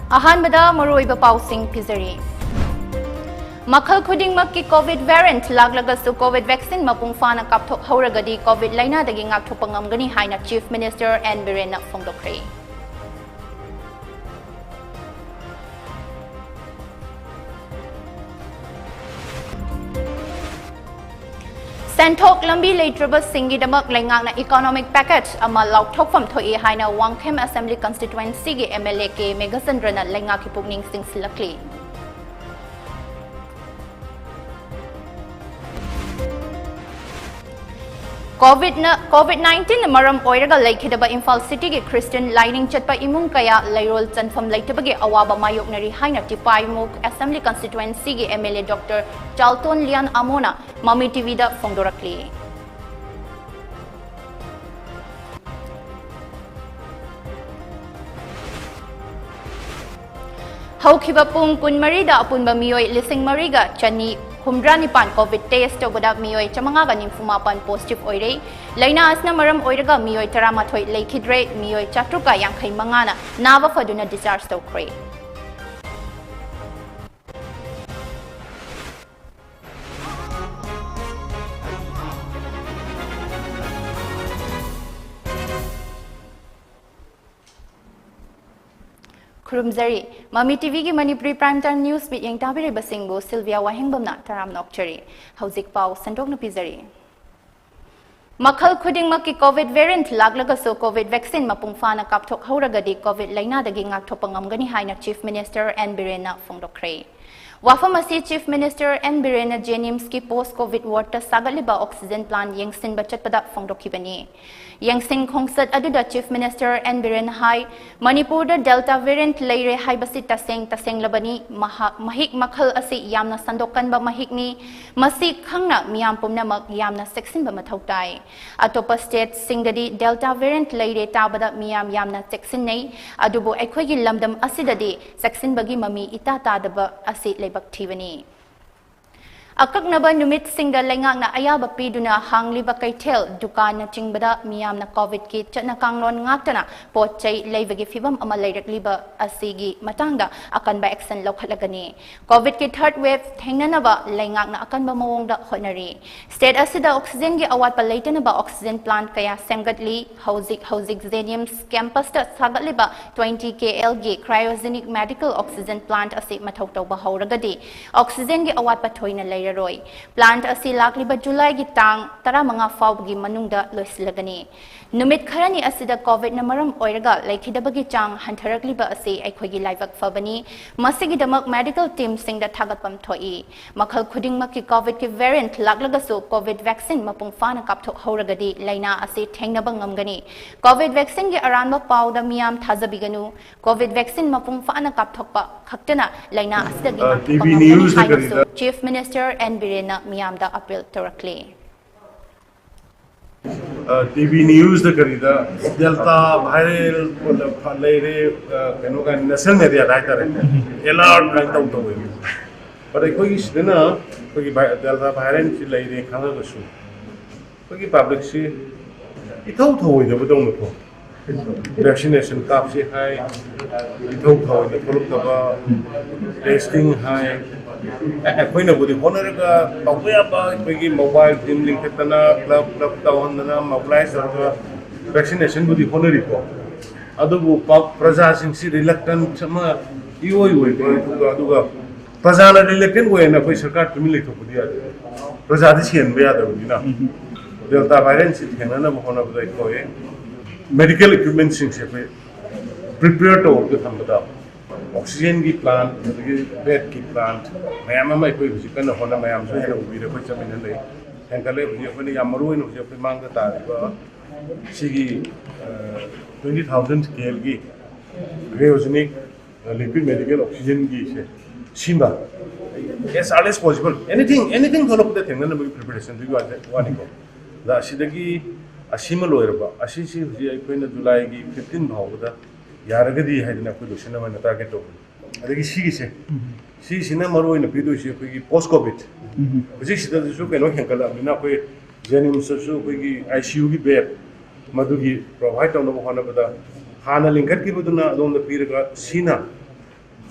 अहानबदा मरोइबा पाउसिंग पिजरी मखल खुदिंगमक्की कोविड वेरिएंट लागलगसु कोविड वैक्सीन मपुंग फाना कापथोक हौरगदी कोविड लाइनादगी ngakthokpa ngamgani haina chief minister N Biren फोंदोखरे सेंथोक लंबी लेट्रबस सिंगिदमक लेंगांगना इकोनॉमिक पैकेज अमा लाउथोकफम थोई हाइना वांगखेम असेंबली कंस्टिट्युएंसी के एमएलए के मेघचंद्रना लेंगा की पुगनिंग सिंगसिलकली COVID-19 मरम ओइरगा लेखिदबा इम्फाल सिटी के क्रिश्चियन लाइनिंग चटपा इमुंग कया लेरोल चनफम लेटबगे अवाबा मायोकनरी हाइना टिपाइमुक असेंबली कंस्टिट्युएंसी के एमएलए डॉक्टर चाल्टोन लियान अमोना ममी टीवी दा फोंदोरकली हौखिबा पुंग कुनमरीदा अपुनबा मियोय लिसिंग मरीगा चनी हुमद्रानिपान कोविड टेस्ट तौबदा मियोय चमंगागा निम्फुमापन पॉजिटिव ओइरे लैना असना मरम ओइरगा मियोय तरामाथोय लेखिद्रे मियोय चाट्रुका यांखै मंगाना नावा फदुना डिस्चार्ज तौख्रे खुरुमजरी ममी टीवी की मणिपुरी प्राइम टाइम न्यूज में यंगताबिरे बसिंगबो सिल्विया वाहेंगबमना तराम नोकचरी हौजिक पाव संदोक नपिजरी मखल खुदिंगमक की कोविड वेरिएंट लागलगसो कोविड वैक्सीन मपुंग फाना कापथोक हौरगदी कोविड लाइनादगी ngakthokpa ngamgani haina chief minister N Biren फोंदोखरे वाफम असी chief minister N Biren JNIMS की पोस्ट कोविड वार्ड ता सागलिबा ऑक्सीजन प्लांट यंगसिन बचतपदा फोंदोखिबनी यंगसिन खोंगसत अदुदा चीफ मिनिस्टर एन बिरेन हाई मणिपुर दा डेल्टा वेरिएंट लेरे हाइबसी तसेंग लबनी महिक मखल असी यामना संदोकनबा महिकनी मसी खंगना मियाम पुमनमक यामना सेक्सिनबा मथौ ताई अतोपा स्टेट सिंगददी डेल्टा वेरिएंट लेरे ताबदा मियाम यामना सेक्सिननै अदुबो अखोइगी लमदम असिददी सेक्सिनबगी ममी इता तादबा असी लेबक थीबनी अकक्नबा नुमित सिंगदा लेंगांगना अयाबा पीदुना हांगलिबा कैथेल दुकान चिंगबदा मियामना कोविड की चटना कांगलोन ngakतना पोचै लेबगी फिबम अमा लेरकलिबा असिगी मतंगदा अकनबा एक्शन लौखलगनी कोविड की third wave थेंगननबा लेंगांगना अकनबा मवोंगदा honorary state असिदा oxygen की अवाटपा लेतनबा ऑक्सीजन प्लांट कया सेमगतली हौजिक जेनियम्स कैंपस ता सागलिबा 20 KL गी क्रायोजेनिक मेडिकल ऑक्सीजन प्लांट असि मथौ तौबा हौरगदी ऑक्सीजन की अवाटपा थोइना रोय प्लांट असी लाकलिबा जुलाई की तांग 15 फाउबगी मनुंगदा लोइसलगनी नुमित खरनी असिदा कोविड न मरम ओइरगा लेखिदबगी चांग हंथरकलिबा असी अखोगी लाइवक फबनी मसिगिदमक मेडिकल टीम सिंगदा थागतपम थोई मखल खुदिंगमक की कोविड की वेरिएंट लागलगसो कोविड वैक्सीन मपुंग फाना कापथोक हौरगदी लाइना असी थेंगनबा ngamgani कोविड वैक्सीन की अरानबा पाउदा मियाम थाजबिगनु कोविड वैक्सीन मपुंग फाना कापथोकपा खक्तना लाइना असिदगी चीफ मिनिस्टर एन बिरेना मियामदा अपील तोरकले टीवी न्यूज़ द करीदा डेल्टा वायरल लेरे कनो का national media writer alert line तौ पर कोई सिना कोई डेल्टा वायरल से लेरे खाना गसु कोई पब्लिक से इथौ थौ जबदौ नको वैक्सीनेशन काप से हाई इथौ थौ द फॉलो तबा टेस्टिंग हाई अखोइना बुदी होनरगा तौबयाबा कोई मोबाइल टीम लिंकतना क्लब तौहनना मोबिलाइज करगा वैक्सीनेशन बुदी होनरिको अदुबु प्रजा सिंसी रिलक्टेंट सम इओई अदुगा प्रजाना रिलक्टेंट होयना कोई सरकार तुमि लेथोबुदी प्रजा दि सेनबे यादबुदिना डेल्टा वायरस थेंगना होनबदा कोए मेडिकल इक्विपमेंट सिंसे प्रिपेयर तो थमबदा ऑक्सीजन की प्लांट बेड की प्लांट मैम अखोई हूँ होना मैम हेन उबीर अखोई चमीन ले हेंकले अखोई मरुन हूँ मांग तारीब 20,000 स्केल की क्रायोजेनिक लिक्विड मेडिकल ऑक्सीजन की सीमा as early as possible anything थोलपद थेंगना प्रिपरेशन वानीको असीदगी असीम लोरबा असीसी हूँ अखोई जुलाई की 15 फाउबदा यारगदी है लोसन टारगेट तौर सिना मरुन पीदोसे अखोई पोस्ट कोविड हूँ कहो हेंकलना अखोई जेनिम्स अखोई ICU की बेड मधुगी प्रोवाइड तौनब होनबदा हाना लिंखटकीबदुना अदोमदा पीरगा सीना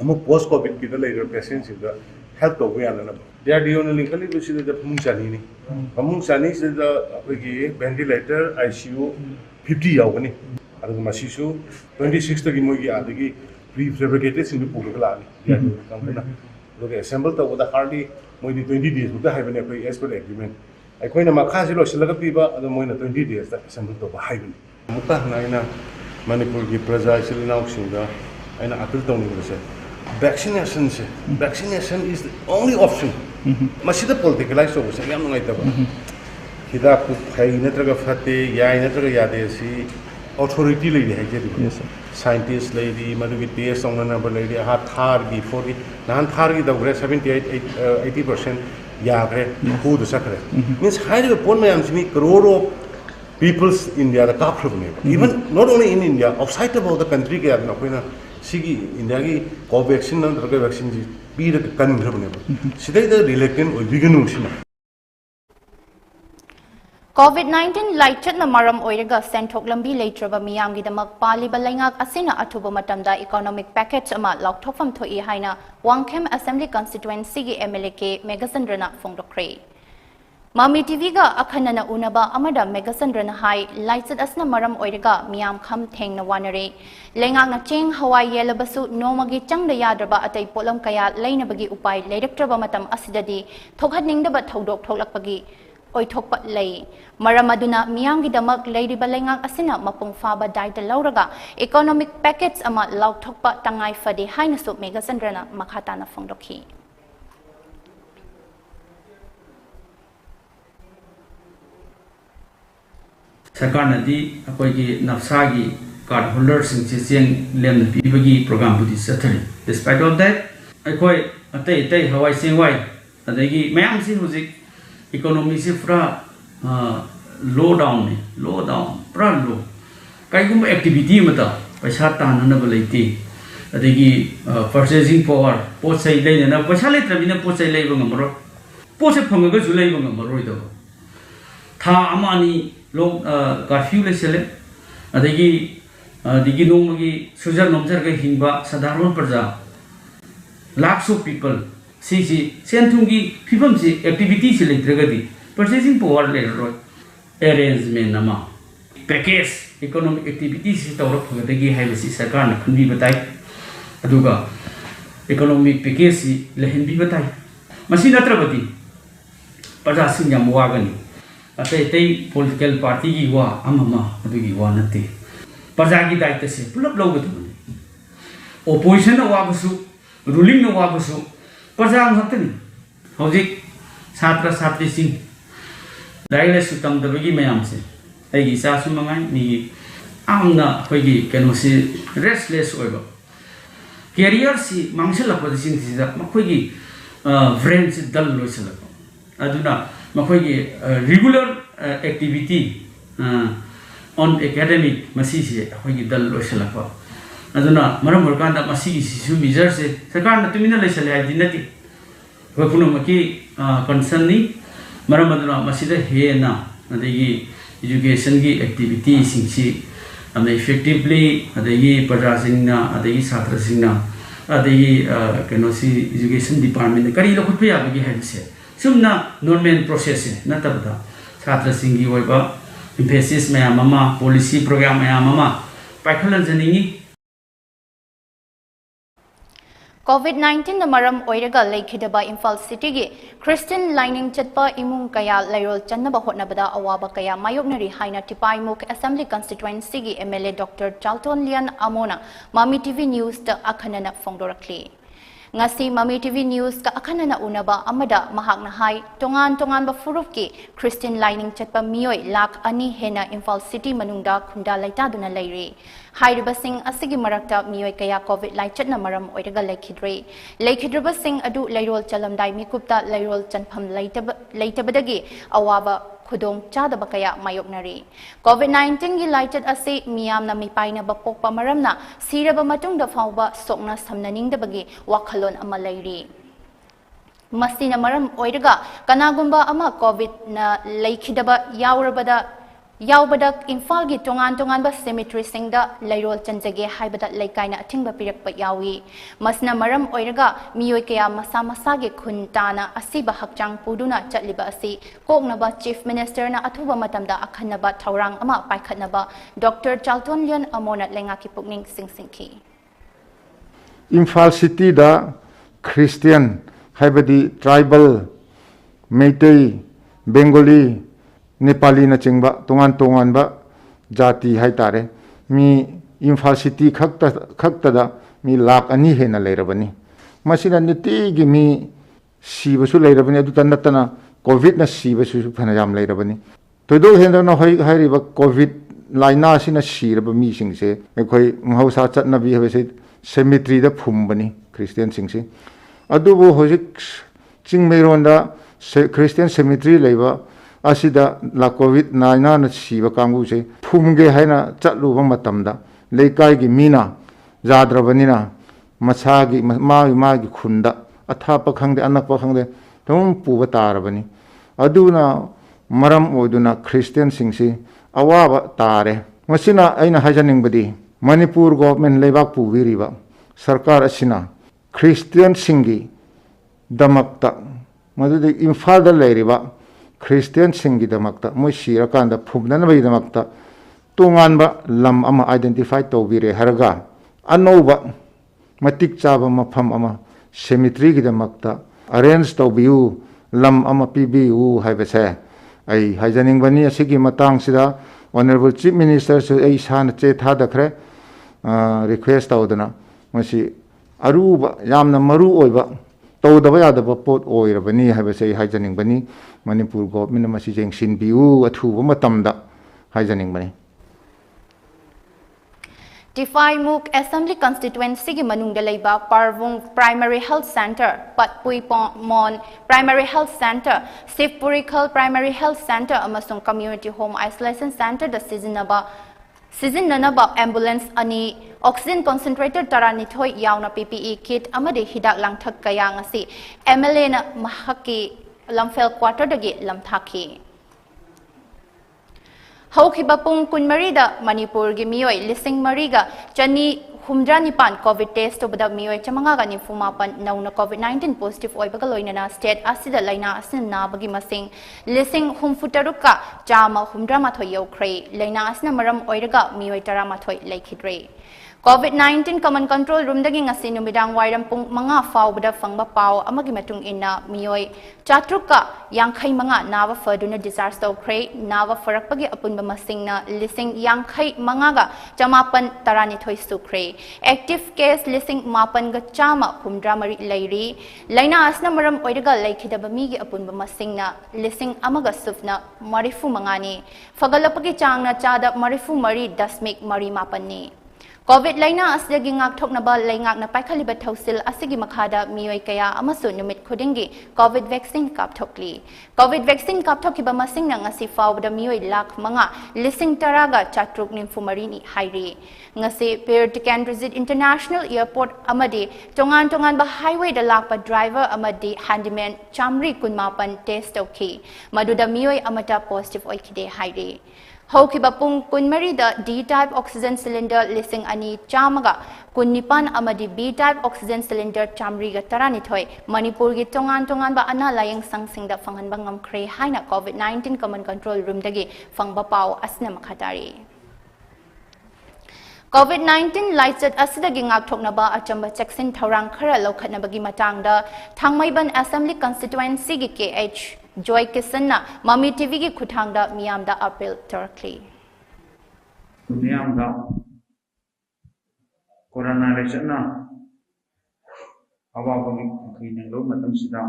amuk post covid ki da later patients in the health of we anana they are the only kali to see the phamung chani se the ki ventilator ICU 50 yawani adu masisu 26 ta ki moi ki adagi prefabricated sin pu ga la ni ya kam na look assemble ta with the hardly moi 20 days with the have an as per agreement ai koina ma kha si lo silaga pi ba adu moi 20 days ta assemble to ba haibani muka na ina manipur ki praja silina singa aina appeal tawni se vaccination is the only option. Masih ada politicalize over se yam ngai taba. Kita ku khai natraga phate yai natraga yade si authority lady hai je Yes, sir. scientist lady madugi test ong na ba lady ha thar gi 40 nan thar gi dogre 78 80% ya gre khu du sakre means high the pon mayam simi crore of peoples in India the top even not only in India outside of the country ke na koina sigi India ki co-vaccine na drug vaccine ji bi the kan grabne sidai the reluctant or biganu sina COVID-19 laichut na maram oiraga senthok lambi leitraba miyam gi damak pali balengak asina athuba matamda economic package ama laukthokfam thoi haina Wangkhem Assembly constituency gi MLK Megasandrana phongdokre Mami TV ga akhanana unaba amada Megasandrana hai laichut asna maram oiraga miyam kham thengna wanare lengak na cheng hawai yelabasu nomagi changda yadraba atai polam kaya leinabagi upai leiraktraba matam asidadi thokhatningdaba thodok tholakpagi oithokpa lei maramaduna miyamgi damak leiri balengak asina mapung faba daita lauraga economic package ama laukthokpa tangai fade haina su Megasandrana makhata na phongdokhi सरकार नदी अकोई नफ्सा की card holder Singh लेम पीबगी programme बुदी सथरी despite of that अकोई अतई अतई हवाई सेवाई अदगी मैम से हुजिक इकोनॉमी से पूरा लो डाउन पूरा लो कईगुम एक्टिविटी मत पैसा ताननब लेती अदगी परचेजिंग पावर पोत से लेना पैसा लेत्रबिना पोत से लेब ngमरो पोत से फंगगसु लेब ngमरोइदो था अमानी लोग कर्फ्यू लेसले अदगी दिगी नोमगी सुजर नोमजर के हिंबा साधारण प्रजा लाखों पीपल सी सेंथुंगी फिफम से एक्टिविटी से लेत्रगदी परचेजिंग पावर ले रो अरेंजमेंट नमा पैकेज इकोनॉमिक एक्टिविटी से तौर फगदगी हाइबसी सरकार न खनबी बताई अदुगा इकोनॉमिक पैकेज से लेहनबी बताई मसी नत्रबती प्रजा सिंह याम वागनी अतई अतई पॉलिटिकल पार्टी की वा अममा अदुगी वा नते प्रजा की दायित्व से पुलप लौगदबनी ओपोजिशन वाबसु रूलिंग वाबसु प्रजा ngakni hojik छात्र छात्री सिंह दाइले सुतम दबगी मयाम से अगी सासु मंगाई नि आमना खोगी केनो से रेस्टलेस ओइबो कैरियर सी मांगसल लपद सिंह सिदा मखोगी ब्रेन से दल लोइसलको अदुना मखोगी रेगुलर एक्टिविटी ऑन एकेडमिक मसी से खोगी दल लोइसलको अदुना मरम मरकांदा मसी सिसु मेजर से सरकार न तुमिना लेसले हाइदि नति वपुनमकी कंसर्न मरम अदुना मसीदा हेना अदगी एजुकेशन की एक्टिविटी सिंसी अमे इफेक्टिवली अदगी प्रजासिंगना अदगी छात्रसिंगना अदगी केनोसी एजुकेशन डिपार्टमेंट करी लखुत याबगी हाइसे सुमना नॉर्मल प्रोसेस नतबदा छात्रसिंगी होइबा एम्फेसिस मया ममा पॉलिसी प्रोग्राम मया mama पाइखलन जनिंगी COVID-19 na maram oiraga leikhidaba Imphal City gi Christian lining chatpa imung kaya lairol channaba hotnabada awaba kaya mayoknari haina Tipaimuk Assembly constituency gi MLA Dr. Charlton Lian Amona Mami TV News ta akhanana phongdorakli ngasi Mami TV News ka akhanana unaba amada mahakna hai tongan ba furup ki Christian lining chatpa mioi lakh ani hena Imphal City manungda khunda laita duna leiri Hairiba Singh asigi marakta mioi kaya COVID laichut na maram oiraga leikhidraba Singh adu lairol chalamdai mikupta lairol chanpham leitabadagi awaba khudong chadaba kaya mayoknari COVID-19 gi laichut ase miyamna mipaina ba pokpa maramna siraba matungda fawba sokna samnaningdabagi wakhalon ama leiri masina maram oiraga kanagumba ama COVID na leikhidaba yaurabada Yaubadak Imphal gi tongan ba cemetery singda lairol chanjage haibada laikaina athingba pirakpa yawi masna maram oiraga miyoi kaya masa gi khuntana asiba hakchang puduna chatliba asi koknaba chief minister na athuba matamda akhanaba thaurang ama paikhatnaba Dr. Chalton Lian amona lenga ki pukning singsingki Imphal city da Christian haibadi tribal Meitei Bengali Nepali na chingba tongan ba jati haitare mi Imphal city khakta da mi lak ani hena leirabani masina niti gi mi sibasu leirabani adu tanatana covid na sibasu phanayam leirabani toido henda na hairiba covid laina sina siraba mi singse ekhoi ngausa chatna bi habe cemetery da phumbani Christian singse adubu hojik chingmeironda Christian cemetery leiba asida la covid 19 na siba kangu se phumge haina chatlu ba matamda leikai gi mina jadrabanina masagi ma gi khunda athapa khangde anakpa khangde tum puba tarabani aduna maram oduna Christian singsi awaba tare masina aina hajaning badi Manipur government lebak puviriba sarkar asina Christian singi damakta madudi Imphal da leiriba Christian singi damakta moi sirakanda phumnana bai damakta tunganba lam ama identify tobire harga anoba matik chaba mafam ama cemetery gi damakta arrange tobiu lam ama pbu haibase ai hajaning bani asigi matang sida honorable chief minister so ai san che thada khre request tawdana masi aruba yamna maru oiba tawdaba yadaba pot oirabani haibase hajaning bani Manipur government masi jengsin biu athuba matamda hajaning bani Defy Muk Assembly Constituency gi manungda leiba Parvung Primary Health Center, Patpui Mon Primary Health Center, Sivpurikal Primary Health Center amasung Community Home Isolation Center da sizinanaba ambulance ani oxygen concentrator tarani thoi yauna PPE kit amade hidak langthak kaya ngasi MLA na mahaki lamfel quarter dagi lamthaki Haukiba pung kunmarida Manipur gi miyoi lising mariga chani humdranipan COVID test to bada miyoi chamanga ga nifumapan nauna COVID-19 positive oibaga loinana state asida laina asin na bagi masing lising humfutaruka chama humdrama thoi yokhrei laina asna maram oiraga miyoi tarama thoi laikhidrei COVID-19 Common Control Room dagi ngasi numidang wairam pung mga fau bada fangba pau amagi matung ina miyoi chatruka yangkhai mga nawa faduna disaster khrei nawa farakpagi apunba masing na lising yangkhai mga ga chamapan tarani thoi sukhrei active case lising mapan ga chama humdra mari lairi laina asna maram oiraga laikhidaba mi gi apunba masing na lising amaga sufna marifu mangani fagalapagi changna chada marifu mari dasmik mari mapanni COVID laina asdagi ngak thoknaba laingak na paikhaliba thausil asigi makhada miyoi kaya amasu numit khudingi COVID vaccine kapthokli COVID vaccine kapthokiba masing na ngasi fawda miyoi lakh manga lising taraga chatruk nimfumarini hairi ngasi Pier Tikandrajit International Airport amadi tongan ba highway da lakpa driver amadi handyman chamri kunmapan test okay maduda miyoi amata positive oikide hairi Haukiba pung kunmari da D-type oxygen cylinder lising ani chamaga kunnipan amadi B-type oxygen cylinder chamri ga tarani thoi Manipur gi tongan ba ana layang sangsing da fanghan bangam khrei haina COVID-19 common control room dagi fangba pau asna makhatari COVID-19 laichat asidagi ngak thoknaba achamba cheksin thorang khara lokhatnabagi matangda Thangmaiban Assembly Constituency gi KH Joy Kisanna Mami TV gi khuthangda miyamda appeal tarkli miyamda corona lesna awabagi khinin lo matam sida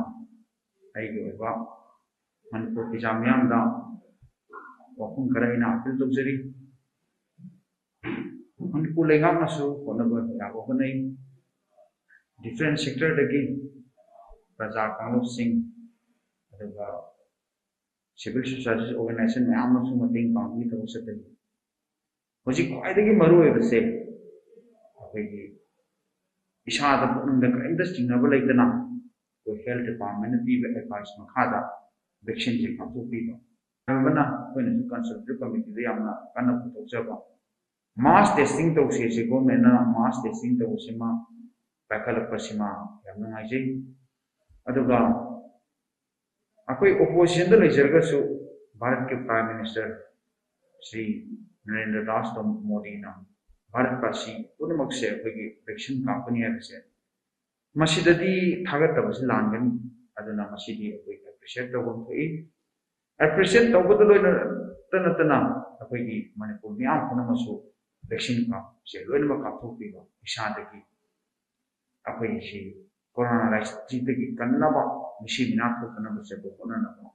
ai ge ba Manipur ki jamiyamda wakun karaina appeal tokjari Manipur lengak nasu konaba yago banai different sector dagi praja kanglo sing civil society organization ma'am नसु मतेंग पांगी तो सकते होजी क्वाइदगी मरु होबसे अखोगी इसादा पुंगदा industry नब लेतना को health department पीबे advice मखादा vaccine जे काफो पीबो बना कोई कंसल्टेटिव कमिटी दे यामना कन्ना पुथोकजबा मास टेस्टिंग तौसे से गवर्नमेंट ना मास टेस्टिंग तौसेमा पाखलपसिमा याम नंगाइजे अदुगा अकोई ओपोजिशन द लेजरगसु भारत के प्राइम मिनिस्टर श्री नरेंद्र दास मोदी ना भारत का सी पुनमक से अकोई वैक्सीन कंपनी है से मसीददी थागतबस लांगनी अदुना मसीदी अकोई एप्रिशिएट तौबम थोई एप्रिशिएट तौबद लोइना तना अकोई मणिपुर मियाम पुनमसु वैक्सीन का से लोइनमा काथोपीबा इसादगी अकोई सी कोरोना लाइसदगी कन्नबा मिसी बिना थोकनबा से बोननबा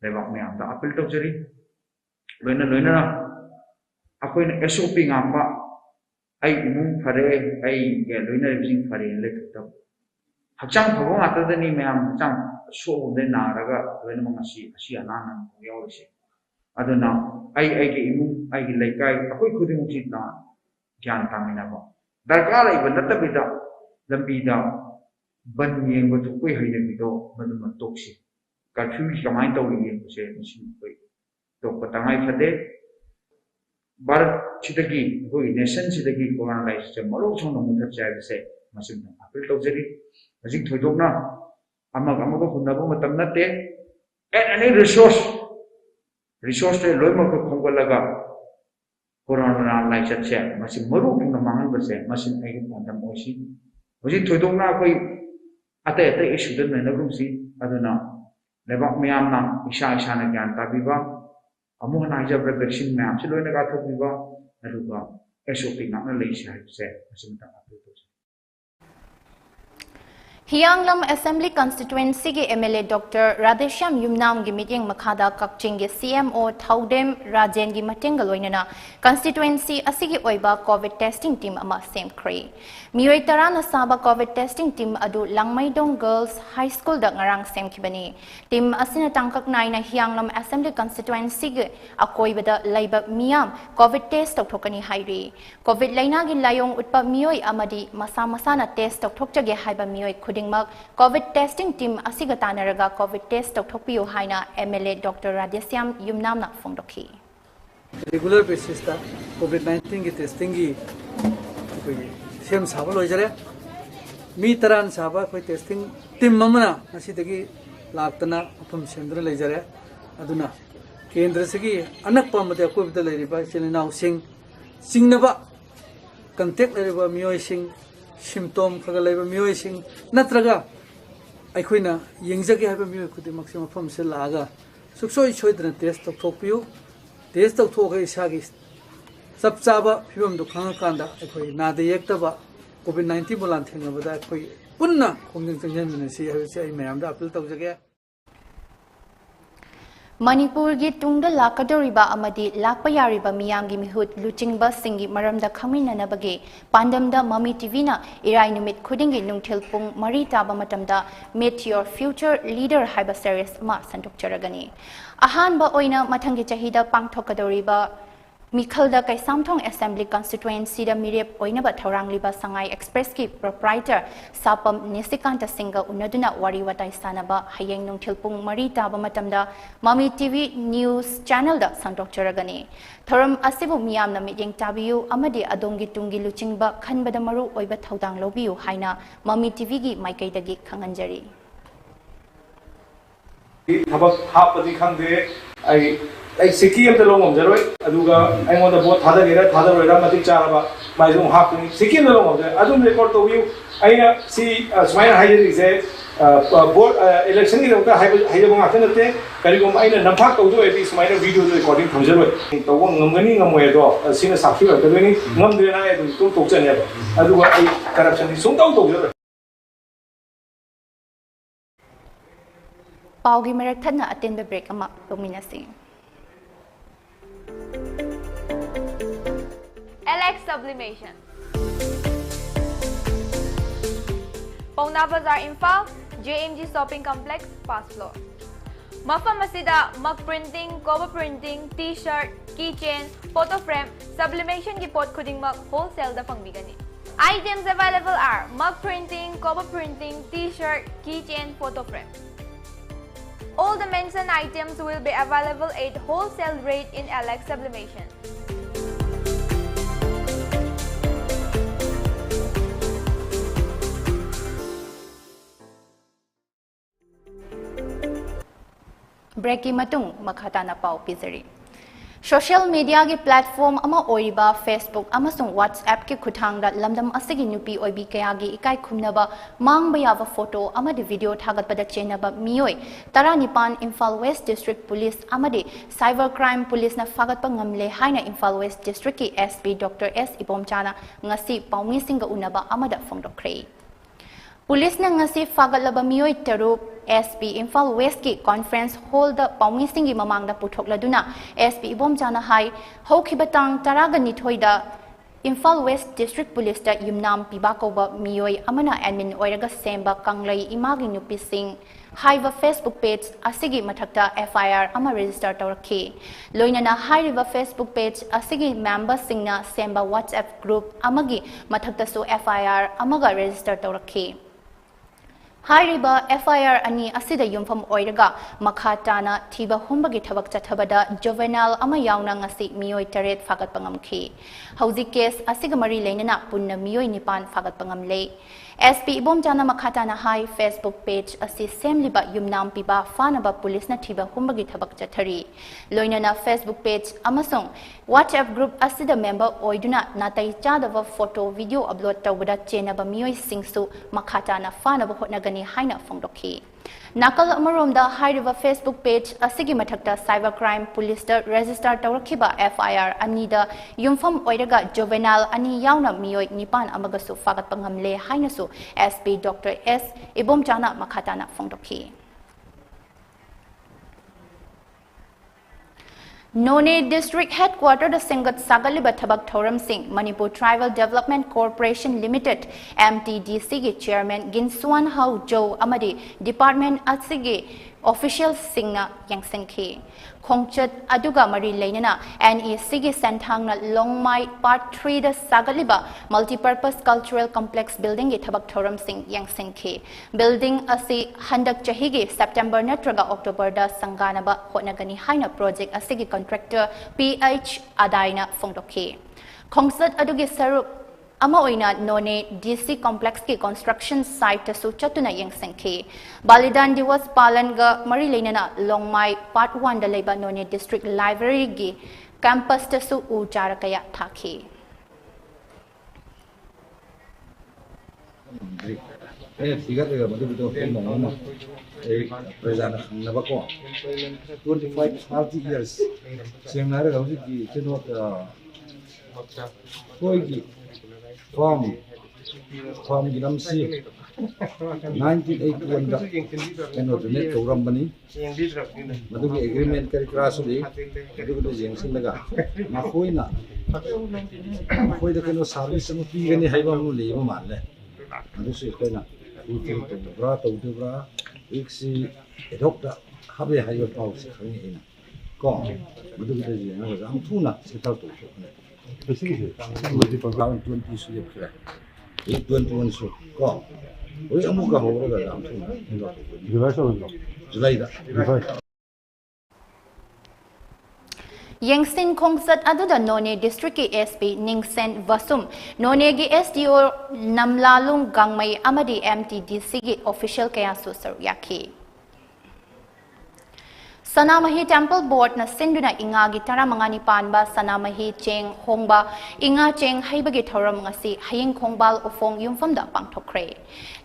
लेबाक मियाम दा अपील तौजरी लोइना अकोई एसओपी गांबा आई इमुंग फरे आई के लोइना रिजिंग फरे लेथतब हचांग फगो आतदनी मैम हचांग सोदे नारगा लोइना मसी असी अनाना यावसे अदुना आई के इमुंग आई के लेकाई अकोई खुदिंग चिता ज्ञान तामिनाबा दरकार आई बनतबिदा लंबीदा बन येंग तो कोई हयबिदो मदुम तोक्सी कर्फ्यू कमाइन तौरी येंगसे मसी कोई तो पतंगाई फदे भारत चिदगी कोई नेशन चिदगी कोरोना लाइस से मरो छोनो मुथर चाइबसे मसिम अपील तौजरी हजिक थोइदोकना अमग हुनबो मतम नते एनी रिसोर्स रे लोइमक खोंगलगा कोरोना लाइस से मसिम मरो पुन मांगन बसे मसिम आई पंदम ओसी हजिक थोइदोकना कोई अते इशू दन नगुमसी अदुना लेबाक मियामना इशा इशाना ज्ञान ताबिबा अमुह नाइजब वैक्सीन मैम से लोइना गाथोपीबा अदुगा एसओपी नामना लेइसे हाइसे मसिमता अपील तौजरी हियांगलम असेंबली कंस्टिट्युएंसी के एमएलए डॉक्टर राधेश्याम युमनाम की मीटिंग मखादा कक्चिंग के सीएमओ थौडेम राजेन की मटेंग लोइनना कंस्टिट्युएंसी असिगी ओइबा कोविड टेस्टिंग टीम अमा सेमख्रे मियोय तराना साबा कोविड टेस्टिंग टीम अदु लांगमैदोंग गर्ल्स हाई स्कूल दा ngarang semkhibani टीम असिना टांगकक नाइना हियांगलम असेंबली कंस्टिट्युएंसी के अकोइबदा लैबा मियाम कोविड टेस्ट तौथोकनी हाइरी कोविड लाइना की लायोंग उत्पा मियोय अमदी मसा मसाना टेस्ट तौथोकजगे हाइबा मियोय खुदिंगमक कोविड टेस्टिंग टीम असिगा तानरगा कोविड टेस्ट तौथोकपियो हाइना एमएलए डॉक्टर राधेश्याम युमनामना फोंदोखी रेगुलर बेसिस ता कोविड-19 की टेस्टिंग की सेम साबा लोइजरे मी तरान साबा कोई टेस्टिंग टीम ममना असिदगी लाक्तना अफम सेंद्र लेजरे अदुना केंद्र से अनक्पा मते अकोइबद लेरिबा चिलिनाउ सिंग सिंगनबा कंटेक्ट लेरिबा मियोय सिंग सिम्टोम खगा लेबा मियोय सिंग नत्रगा अखोइना यंगजगे हाबा मियोय खुदि मक्सिमम फम से लागा सुक्सोय छोइदना टेस्ट तौथोकपियो टेस्ट तौथोगा इसागी सब चाबा फिवम दो खांगा कांदा अखोइ नादे येक्तबा कोविड-19 बोलान थेंगबदा अखोइ पुन्ना खोंजंग चंगजनमिनसी हाबसे आई मयामदा अपील तौजगे मणिपुर की तुंग लाकदोरिबा अमदी लाकपा यारिबा मियामगी मिहुत लुचिंगबा सिंगी मरमदा खमिननबगे पांडमदा ममी टीवीना इराई नुमित खुदिंगी नुंगथिल पुंग मरी ताबा मतमदा मीट योर फ्यूचर लीडर हाइबा सीरीज मा संदोकचरगनी अहानबा ओइना मथंगी चाहिदा पांगथोकदोरिबा मिखलदा कैसामथोंग असेंबली कंस्टिट्युएंसी दा मिरेप ओइनबा थौरांगलिबा संगाई एक्सप्रेस की प्रोप्राइटर सापम निसिकांत सिंगा उन्नदुना वारी वताई सानबा हयेंग नुंगथिलपुंग मरी ताबा मतमदा ममी टीवी न्यूज चैनल दा संदोकचरगनी थोरम असिबु मियामना मिटिंग ताबियु अमदि अदोंगी तुंगी लुचिंगबा खनबदा मरु ओइबा थौदांग लोबियु हाइना ममी टीवी की माइकैदगी खंगंजरी थबक हापदि खंदे आई सिक्की अमते लोंगम जरोय अदुगा आइंगोंदा बोट थादगेरा थादरोयरा मतिक चारबा माइजों हापनि सिक्की अमते लोंगम जे अदुम रेकॉर्ड तोबियु आइना सी स्माइल हाइजेरिसे बोर्ड इलेक्शन की दमका हाइजेबो ngaखनते करिगोम आइना नमफाक तौजो एदि स्माइल वीडियो रिकॉर्डिंग थमजरोय तौबो ngमगनि ngमोयदो सिना साखि रखदोनि ngमदेना एदु तुम तोकचने अदुगा आई करप्शन सुंतौ तौजरोय पाउगी मरक थना अटेंबे ब्रेक अमा लोमिनासी LX Sublimation Pauna Bazaar Imphal JMG Shopping Complex First Floor Mafam Masida Mug Printing, Cover Printing, T-shirt, keychain, photo frame, sublimation ki pot khuding mug wholesale da pangbigani. Items available are mug printing, cover printing, T-shirt, keychain, photo frame. All the mentioned items will be available at wholesale rate in Alex Sublimation. Breaking matung makata na pau pizari. Social media ki platform ama oiriba Facebook amasung WhatsApp ki khutang da lamdam asigi nupi oibi kaya gi ikai khumnaba mang bayava photo ama di video thagat pada chenaba mioi tara nipan Imphal West District Police amadi Cybercrime Police na fagat pa ngamle haina Imphal West District ki SP Dr. S Ipomchana ngasi paumi singa unaba amada fongdokre. Police na ngasi fagalaba mioi tarup SP Imphal West ki conference hall da paumi singi mamang da puthok laduna SP Ibomchana hai hokhibatang taraga nithoi da Imphal West District Police da yumnam pibakoba mioi amana admin oiraga semba kanglai imagi nupi sing haiva Facebook page asigi mathakta FIR ama register tawraki loinana haiva Facebook page asigi member singna semba WhatsApp group amagi mathakta so FIR amaga register tawraki Hariba FIR ani asida yumfam oiraga makhatana thiba humbagi thabak chathabada juvenile ama yauna ngasi mioi taret fagat pangamki hauji case asiga mari leinana punna mioi nipan fagat pangamle SP Ibomchana makhatana hai Facebook page asi semliba yumnam piba fanaba police na thiba humbagi thabak chathari loinana Facebook page amasong WhatsApp group asida member oiduna natai chadava photo video upload tawada chenaba mioi singsu makhatana fanaba hotnagani haina fongdokhi nakal amaromda hairiva Facebook page asigi mathakta Cybercrime Police da register tawrakhiba FIR anida yumfam oiraga juvenile ani yauna mioi nipan amagasu fagat pangamle hainasu SP Dr. S Ibomchana makhatana fongdokhi None District Headquarter the Singat Sagaliba Tabak Thoram Singh, Manipur Tribal Development Corporation Limited, MTDC Chairman Ginsuan Hau Jo Amadi, Department Atsigi Official Singna Yangsen K. Kongchat Aduga Mari Lenina, NECG Santangna Longmai Part 3 the Sagaliba Multipurpose Cultural Complex Building Tabak Thoram Singh Yangsen K. Building Asi Handak Chahigi September Natraga October da Sanganaba Hotnagani Haina Project Asigi Contractor PH Adaina Fongdoke. Kongsat Adugi Sarup Ama oina none DC complex ki construction site tasu chatuna yangsen ke Balidan Diwas Palanga Mari Lenana Longmai Part 1 da leba none district library gi campus tasu u jarakaya thaki Tiga madu betul mana presana naba ko 25-30 years sebenarnya kalau di cenot koi farm ginamsi 1981 da cenot net program bani madu ki agreement kari crash di madu ko jengsin laga makoi na makoi da keno service mo pigani haiba mo leba manle madu se koina bra to bra iksi edokta habe hayo pau se khani ina ko madu ki ji na am thuna se tal to basically madu pa ground 20 se le kra 21 so ko oi amu ka ho ga am thuna device ho julai da Yangsin Kongsat Aduda None District ki SP Ningsen Vasum None gi SDO Namlalung Gangmai Amadi MTDC gi official kaya susar yaki Sanamahi Temple Board na sinduna inga gi tara mangani panba Sanamahi Cheng Hongba inga Cheng haibagi thoram ngasi haying khongbal ofong yumfam da pangthokre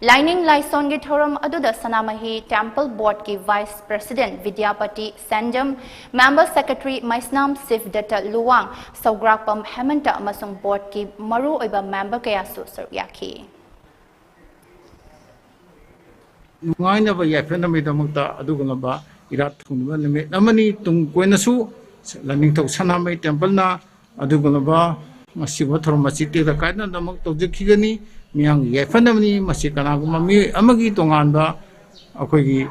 Lining Laison gi thoram aduda Sanamahi Temple Board ki Vice President Vidyapati Sanjam Member Secretary Maisnam Sif Data Luwang Saugrakpam Hemanta amasung board ki maru oiba member kaya susar yaki Nuaina ba yafena me damukta adugulaba irat thunba limit namani tung koinasu laning thok sanamai temple na adugulaba masiba thormasi te da kaina damak tawjikigani miyang yafanamni masi kanaguma mi amagi tonganba akoigi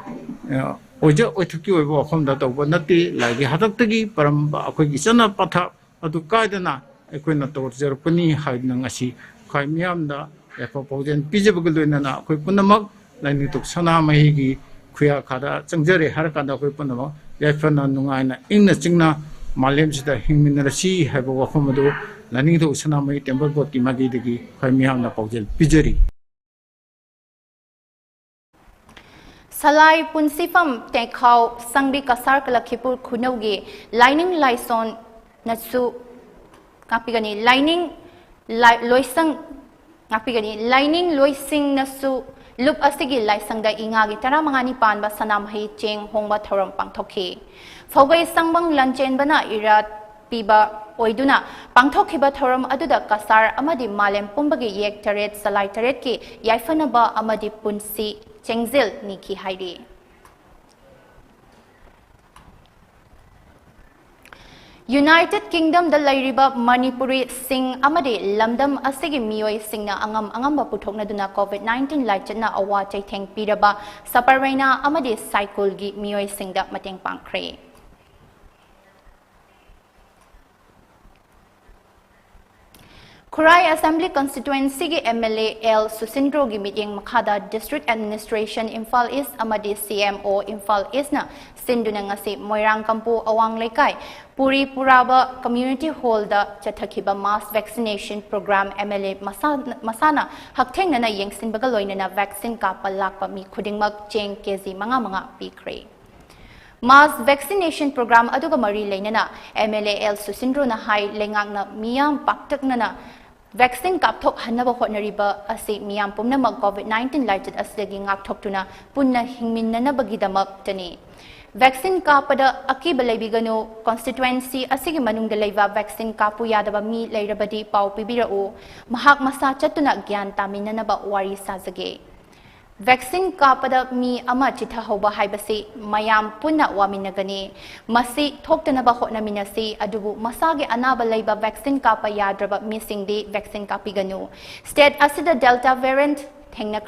oja oithuki oibo khomda tawba nati lagi hataktagi paramba akoigi chana patha adu kaidana akoina tawjarpani haidna ngasi khai miyamda yafa pawjen pijabagaloina na akoi punamak laning tok sanamai gi खुया खादा चंगजरे हर कादा कोई पुनम याफना नुंगाइना इंगना चिंगना मालेम सिदा हिंगमिनरसी हैबो वफमदो लानिंग तो उसनामई temple board की मागी दगी खैमियामना पाउजेल पिजरी Salai punsifam tekhaw sangbi kasar kalakipur khunawgi lining laison natsu ngapigani lining loisang ngapigani lining loising nasu lup asigi laisang da ingagi tara mangani panba sanam hai cheng hongba thoram pangthokhi fogai sangbang lanchen bana irat piba oiduna pangthokhiba thoram aduda kasar amadi malem pumbagi yek taret salai taret ki yaifanaba amadi punsi Chengzil Niki Hairi. United Kingdom the Lairiba Manipuri Sing Amadi Lamdam Asigi Mioi Singna Angamba Putokna Duna COVID-19 Lachana Awa Chaiteng Piraba Saparena Amadi Cycle Gi Mioi Singda Mateng Pankre. Kurai Assembly Constituency gi MLA L Susindro gi meeting Makhada District Administration Imphal East Amadi CMO Imphal East na sinduna ngasi Moirang Kampu Awang Lekai Puri Puraba Community Hall da chathakiba mass vaccination program MLA Masana Hakteng na yengsin bagaloina na vaccine ka palakpa mi khudingmak cheng kezi manga pikre. Mass vaccination program aduga mari leinana MLA L Susindro na hai lengak na miyam paktak na vaccine kapthok hanaba hotnariba ase miyam pumna mag COVID-19 lighted asdagi ngakthok tuna punna hingminna bagidamak tani vaccine kapada akiba leibigano constituency asigi manungda leiba vaccine kapu yadaba mi leirabadi pau pibirao mahak masa chatuna gyan taminna ba wari sajage vaccine kapada mi ama chitha hoba haibasi mayam punna waminagani masi thoktana ba hotnaminasi adubu masage anaba leiba vaccine kapa yadraba missingdi vaccine kapiganu state asida delta variant thengna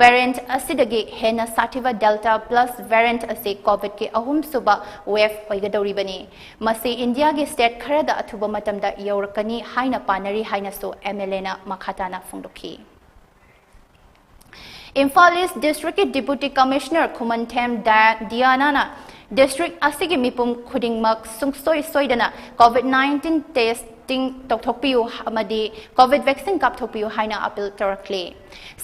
variant asidagi hena sativa delta plus variant ase covid ke ahum suba wave oigadori bani masi india ge state kharada athuba matamda yaurakani haina panari haina so MLA na makhatana fungdokhi Imphal East District Deputy Commissioner Kumantem Dianana District Asigi Mipum Kudingmak Sungsoi Soidana COVID-19 testing Tokpiu Hamadi COVID vaccine Kaptopiu Haina Apil Torakli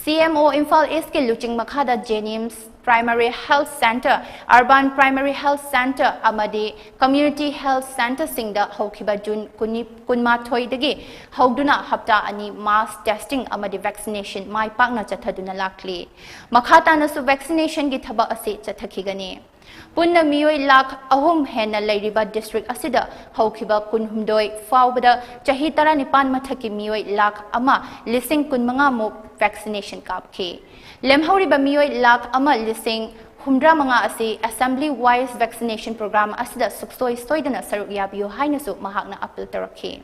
CMO Imphal East Ke Luching Makhada Jenims Primary Health Center Urban Primary Health Center Amadi Community Health Center Singda Hokiba Jun Kunma Thoidagi Hogduna Hapta Ani mass testing Amadi vaccination Mai Pakna Chathaduna Lakli Makhata Nasu vaccination Githaba Ase Chathakigani Punna Mioi Lak Ahum Hena Lairiba District Asida Hokiba Kunhumdoi Faubada Chahitara Nipan Mathaki Mioi Lak Ama Lising Kunmanga Mo vaccination Kapki Lemhoriba Mioi Lak Ama Lising Humdra Manga Ase Assembly Wise Vaccination Program Asida Suksoi Soidana Saruk Yabiyo Hainasu Mahakna Apil Taraki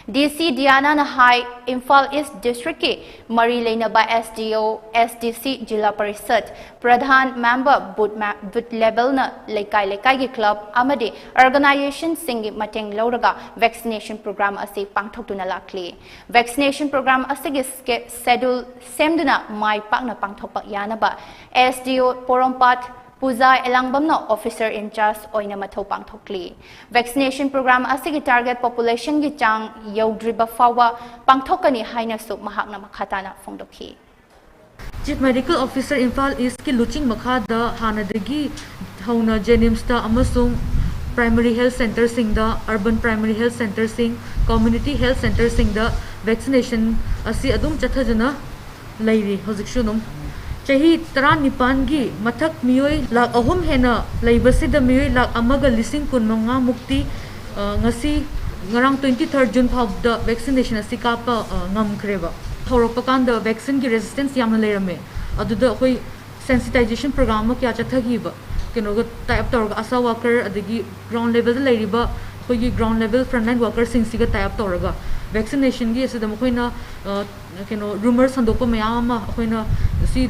DC Diana na High Imphal East District ke Mari Leina by SDO SDC Jila Parisat Pradhan Member Boot Level na Lekai ki Club Amadi Organization Singi Mateng Lauraga Vaccination Program ase pangthokuna lakli Vaccination Program asigi schedule semduna mai pakna pangthokpa yana ba SDO Porompat Puja Elangbamna Officer in Charge Oina Mathau Pangthokli Vaccination Program asigi target population gi chang yaudriba fawa pangthokani haina su mahakna makhatana fongdokhi Chief Medical Officer Imphal East ki Luching Makhada Hanadagi Hauna Jenims da amasung Primary Health Center Singda Urban Primary Health Center Sing Community Health Center Singda vaccination asi adum chathajana lairi hojikshunum Chahi Taran Nipangi Mathak Mioi Lak Ahum Hena Laibasida Mioi Lak Amaga Lising Kunmanga Mukti Ngasi Ngarang 23rd June Pau the vaccination asi kapa ngam kreba Thoropakan the vaccine ki resistance yamna lerame aduda hoi sensitization program kya chathagiba kenoga type torga asa worker adigi ground level da lairiba hoi ground level frontline worker sing siga type torga vaccination gi asida moina keno rumor sandopa mayama hoina si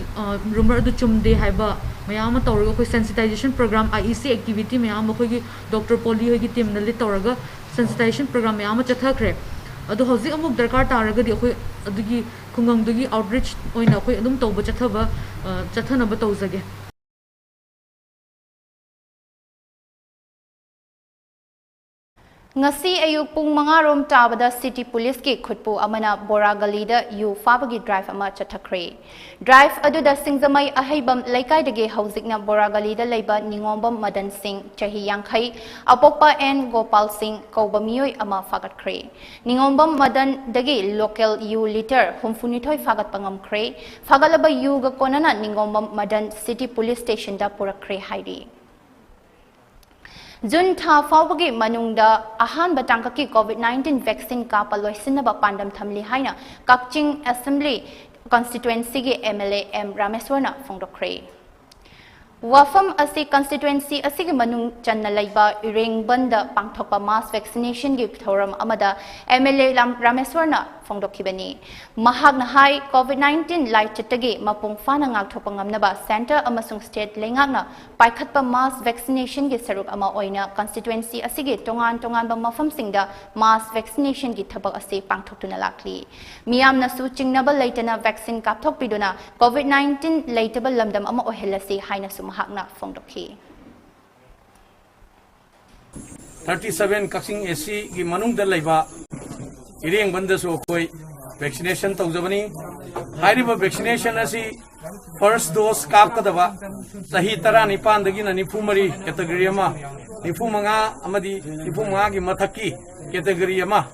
rumor du chumde haiba mayama torga hoi sensitization program IEC activity mayama hoi Dr. Polly hoi team na li torga sensitization program mayama chathakre adu hoji amuk darkar taraga di hoi adugi khungam dugi outreach oina hoi adum toba chathaba chathana ba tawjage Ngasi ayuk pung mga rom tabada City Police ki khutpu amana Boragali da yu fabagi drive ama chathakre. Drive aduda singzamai ahaibam laikai dage hauzik na Boragali da leiba ningombam Madan Singh chahi yankhai apokpa N Gopal Singh kaubamioi ama fagat kre. Ningombam Madan dage local yu liter humfunithoi fagat pangam kre. Fagalaba yu ga konana ningombam Madan City Police Station da purakre hairi. Jun tha fawbagi manungda ahan batangka ki COVID-19 vaccine ka paloi sinaba pandam thamli haina Kakching Assembly constituency gi MLA M Rameswarna phongdokre. Wafam asi constituency asigi manung channa laiba Irengbanda pangthokpa mass vaccination gi thoram amada MLA Rameswarna phongdokhibani. Mahagna hai COVID-19 lai chitagi mapung fana ngakthokpa ngamnaba center amasung state lengakna paikhatpa mass vaccination gi saruk ama oina constituency asigi tongan ba mafam singda mass vaccination gi thabak ase pangthoktuna lakli. Miyamna su chingnaba laitana vaccine kapthokpiduna COVID-19 laitaba lamdam ama ohelasi haina su mahakna phongdokhi. 37 Kakching AC gi manung dal laiba ireng banda so koi vaccination tawjabani hairiba vaccination asi first dose kap kadaba sahi tara nipan dagi na nifumari category ama nifumanga amadi nifumanga gi mathaki category ama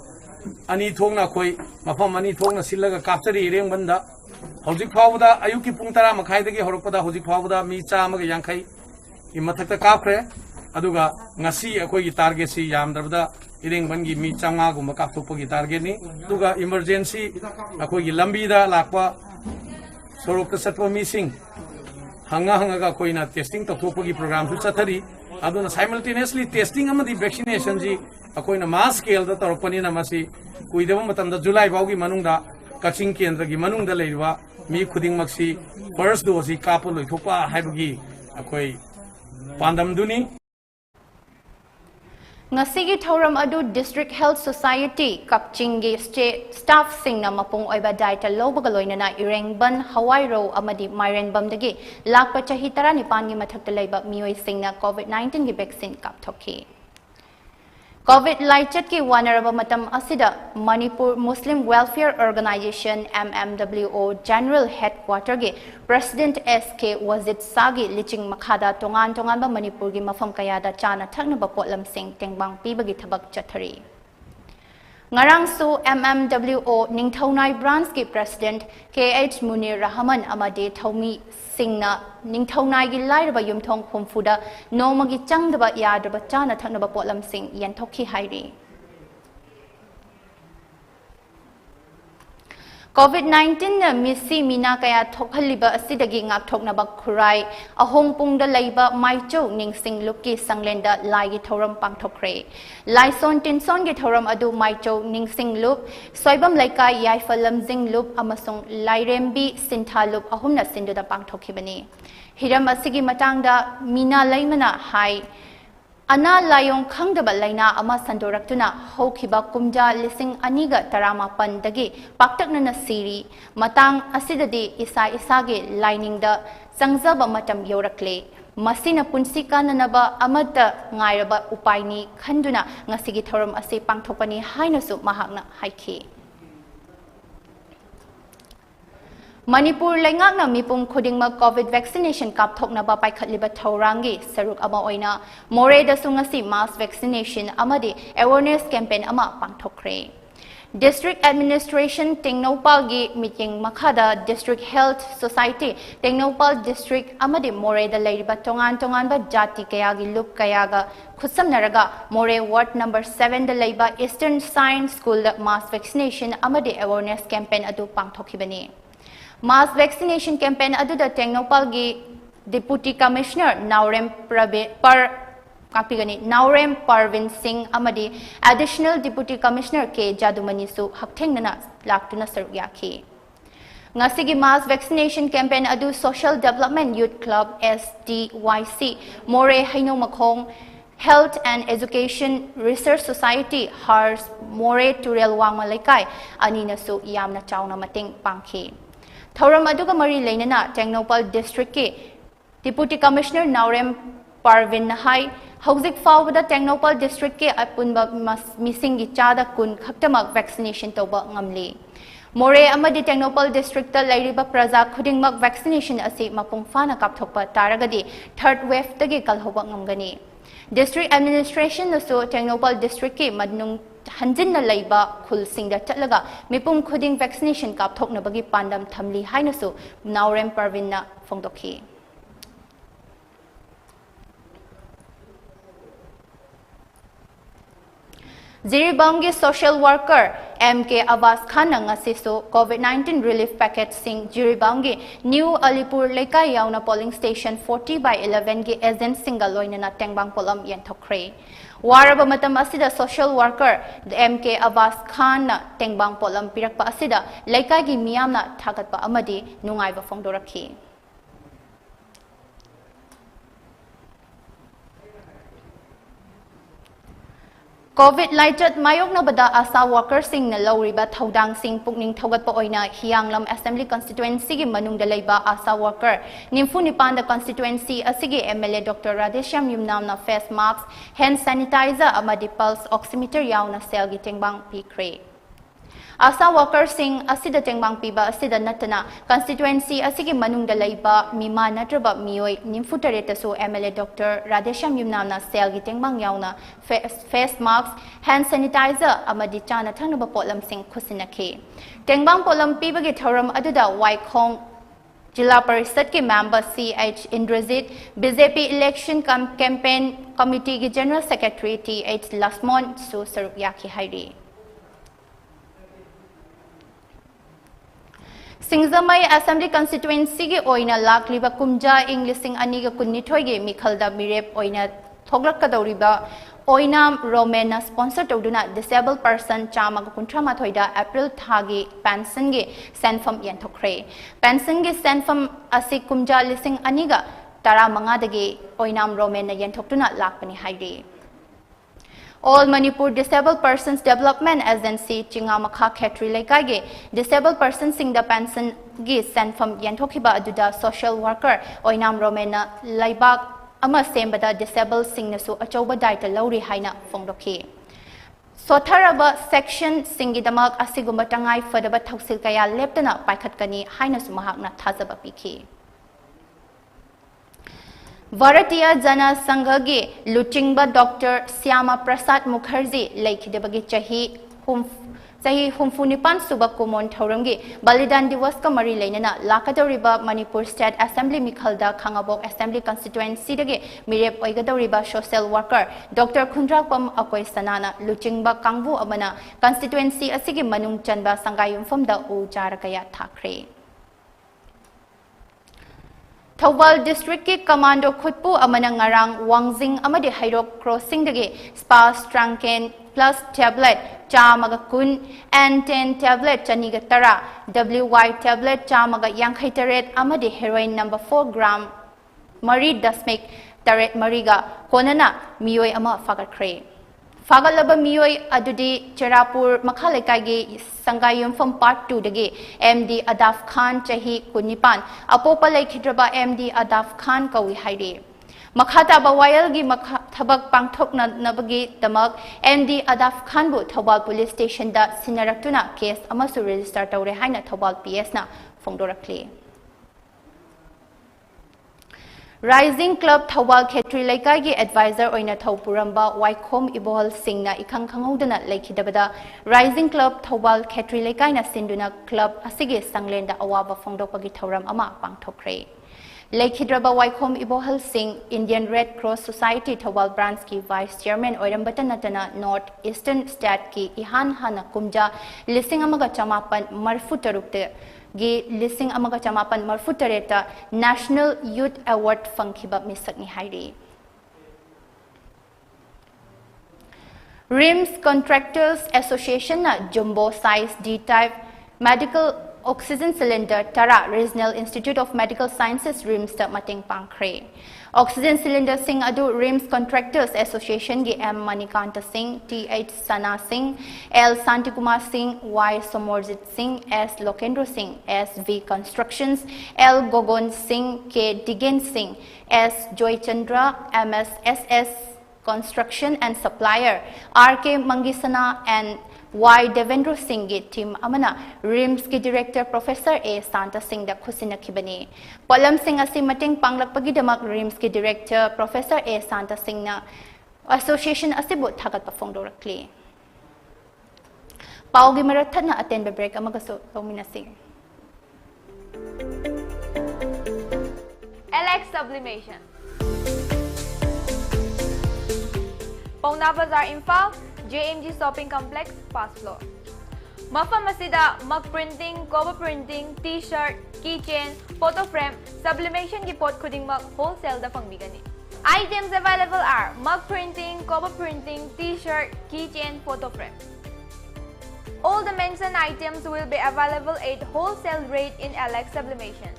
ani thongna koi mafam ani thongna sillaga kapchari ireng banda hojik phawda ayuki pung tara makhai dagi horokpada hojik phawda mi chama ga yankhai i mathakta kapkhre aduga ngasi akoi gi target si yamdabda ireng bangi mi changa gumba kapthokpagi target ni aduga emergency akoi gi lambi da lakwa sorok ta satwa mi sing hanga ga koi na testing tokthokpagi program su chathari aduna simultaneously testing amadi vaccination ji akoi na mass scale da torpani na masi kuidaba matamda July baugi manungda Kakching Kendra gi manungda leirwa mi khuding maksi first dose kapo loi thokpa haibagi akoi pandam duni. Ngasigi thoram adu District Health Society Kakching gi staff singna mapung oiba daita lobaga loinana Irengban Hawaii amadi Mairenbam dagi lakpa chahi 19 gi mathakta leiba mioi singna COVID-19 gi vaccine kapthokhi. COVID laichat ki wanaraba matam asida Manipur Muslim Welfare Organization MMWO General Headquarter gi President SK Wazit Sagi liching makhada tongan ba Manipur gi mafam kayada chana thakna ba potlam sing tengbang pibagi thabak chathari. Ngarang su MMWO Ningthaunai branch ki President KH Munir Rahman amade Thaumi Singna Ningthaunai gi lairaba yumthong khumfuda nomagi changdaba yadaba chana thaknaba potlam sing yanthokhi hairi. COVID-19 na misi mina kaya thokhaliba asidagi ngakthoknaba khurai ahong pungda leiba maicho ningsing lukki sanglenda laigi thoram pangthokre laison tinson gi thoram adu maicho ningsing lup soibam laikai yaifalam jing lup amasung lairembi sintha lup ahumna sinduda pangthokhibani hiram asigi matangda mina laimana hai Ana layong khangdaba laina ama sandoraktuna hokhiba kumja lising aniga taramapan dagi paktakna na siri matang asidadi isa ge lining da sangjaba matam yorakle masina punsika nanaba amata ngairaba upaini khanduna ngasigi thoram ase pangthopani hainasu mahakna haikhi. Manipur lengakna mipum khudingma COVID vaccination kapthokna ba paikhatliba thaurangi saruk ama oina more da sungasi mass vaccination amadi awareness campaign ama pangthokre. District Administration Tengnopal gi meeting makhada District Health Society Tengnopal District amadi more da leiriba tongan ba jati kaya gi lup kaya ga khusam naraga more ward number 7 da leiba Eastern Science School da mass vaccination amadi awareness campaign adu pangthokibani. Mass vaccination campaign aduda Tengnopal gi Deputy Commissioner Naurem Parvin Singh amadi Additional Deputy Commissioner K Jadumani su haktengnana laktuna sarugyaki. Ngasigi mass vaccination campaign adu Social Development Youth Club SDYC More Haino Makhong Health and Education Research Society HARS More Turel Wangma Laikai anina su yamna chawna mating pangki. Thoram aduga mari lainana Tengnopal District ki Deputy Commissioner Naurem Parvin Hai Hauzik Fawada Technopal District ke Apunba Misingi Chada Kun Khaktamak vaccination toba ngamli. More amadi Technopal District Lairiba Praza Kudingmak vaccination asi mapung fana kapthokpa taragadi third wave tagi kalhoba ngamgani. District Administration naso Technopal District ke madnung hanjin na laiba khul singda chatlaga mipum khuding vaccination kapthokna bagi pandam thamli hainasu Naurem Parvinna phongdokhi. Jiribamgi social worker MK Abbas Khan ngasiso COVID-19 relief package sing Jiribamgi New Alipur Lekai yauna polling station 40/11 gi agent single loinana tengbang polam yenthokre. Waraba matam asida social worker MK Abbas Khan na tengbang polam pirakpa asida Lekai gi miyamna thagatpa amadi nungaiba phongdorakhi. COVID Lighted Mayok na bada asa worker sing na lawriba thaudang sing pukning thogat pa oina Hianglam Assembly Constituency gi manung dalaiba asa worker nimfu nipan da constituency asigi MLA Dr. Radheshyam Yumnam na face mask hand sanitizer amadi pulse oximeter yauna cell gi tengbang pikre. Asa worker sing asida tengbang piba asida natana constituency asigi manung dalaiba mima natraba mioi nimfu tareta so MLA Dr. Radheshyam Yumnam na cell gi tengbang yauna face mask hand sanitizer amadi chana thangnaba potlam sing khusinakhe. Tengbang potlam piba gi thoram aduda Waikhong Jilla Parishad ke member CH Indrazit BJP election campaign committee ki general secretary TH Lasmon su sarup yaki hairi. Singzamai Assembly Constituency ki oina lakliba kumja Englishing aniga kunnithoi ge mikhalda mirep oina thoglak kadoriba oina Romena sponsor toduna disabled person chama kuntra mathoida April thagi pension ge senfam yenthokre. Pension ge senfam asi kumja lising aniga tara manga dagi oinam Romena yenthoktuna lakpani hairi. All Manipur Disabled Persons Development Agency Chingamakha Khetri Lekage Disabled Persons sing the pension gi sent from Yanthokiba aduda social worker Oinam Romena Laibak ama sembada disabled sing nasu achoba daita lauri haina phongdokhi. Sotharaba section singidamak asigumba tangai fadaba thoksil kaya leptana paikhatkani haina sumahakna thazaba pikhi. Varatiya Jana Sanghagi Luchingba Dr. Syama Prasad Mukherjee Laikhidebagi Chahi Humfunipan Subakumon Thaurangi Balidan Divas ka mari leinana Lakadoriba Manipur State Assembly Mikhalda Khangabok Assembly Constituency dage Mirep Oigadoriba social worker Dr. Khundrakpam Akoi Sanana Luchingba Kangbu amana constituency asigi manung chanba sangayumfam da u jarakaya thakre. Thawal District ki Commando Khutpu amana ngarang Wangjing amadi Hairok Crossing dage Spa Strangken Plus tablet chamaga kun N10 tablet chaniga tara WY tablet chamaga yankhai taret amadi heroin number 4 gram Mari Dasmik taret Mariga konana miyoi ama fagarkre. Fagalaba miyoi adudi Cherapur Makhalekagi Sangayum from part 2 dage MD Adaf Khan Chahi Kunipan Apopa Laikhidraba MD Adaf Khan Kawi Hairi. Makhata Bawayal gi Thabak Pangthok Nabagi Damak MD Adaf Khan bu Thobal Police Station da Sinaraktuna case amasu register tawre haina Thobal PS na phongdorakli. Rising Club Thawal Khetri Laikai gi advisor oina Thawpuramba Waikhom Ibohal Singh na ikhang khangudana laikhidabada Rising Club Thawal Khetri Laikai na sinduna club asige sanglenda awaba phongdokpagi thoram ama pangthokre. Laikhidraba Waikhom Ibohal Singh Indian Red Cross Society Thawal branch ki vice chairman oirambata natana North Eastern State ki ihan hana kumja lising amaga chamapan marfu tarukte gi lising amaga chamapan marfu tareta National Youth Award fangkiba misakni hairi. RIMS Contractors Association na jumbo size D-type medical oxygen cylinder tara Regional Institute of Medical Sciences RIMS ta mating pangkre. Oxygen cylinder sing adu RIMS Contractors Association gi M Manikanta Singh, TH Sana Singh, L Santikumar Singh, Y Somorjit Singh, S Lokendra Singh, S V Constructions, L Gogon Singh, K Digen Singh, S Joy Chandra, MS SS Construction and Supplier R.K. Mangisana and Y. Devendra Singh ki team amana RIMS ki Director Professor A. Santa Singh da khusina kibani. Polam Singh asi mating panglakpagi damak RIMS ki Director Professor A. Santa Singh na Association asibut thagat pa fongdorakli. Paugi marathat na attend break amagaso dominasi. LX Sublimation. Pauna Bazaar Imphal, JMG Shopping Complex, first floor. Mafam asida mug printing, cover printing, t-shirt, keychain, photo frame, sublimation ki pot khuding mug wholesale da pangbigani. Items available are mug printing, cover printing, t-shirt, keychain, photo frame. All the mentioned items will be available at wholesale rate in LX Sublimation.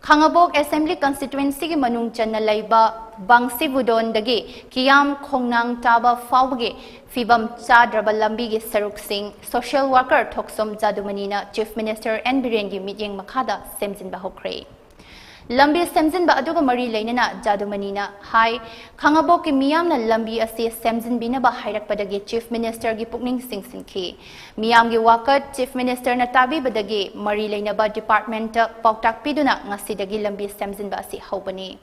Khangabok Assembly Constituency ki manung channa laiba Bangsi Budon dagi Kiyam Khongnang Taba Fawge Fibam Chadraba Lambi gi Saruk Singh Social Worker Thoksom Jadumanina Chief Minister N Birengi Midyeng Makhada Semjin Bahokre Lambi Semjin ba aduga mari leinana Jadumanina hai Khangabok ki miyam na lambi ase Semjin bina ba hairak padagi Chief Minister gi Pukning Singh Sinki Miyam gi wakat Chief Minister na tabi badagi mari leinaba Department Pautak Piduna ngasi dagi lambi Semjin ba ase haubani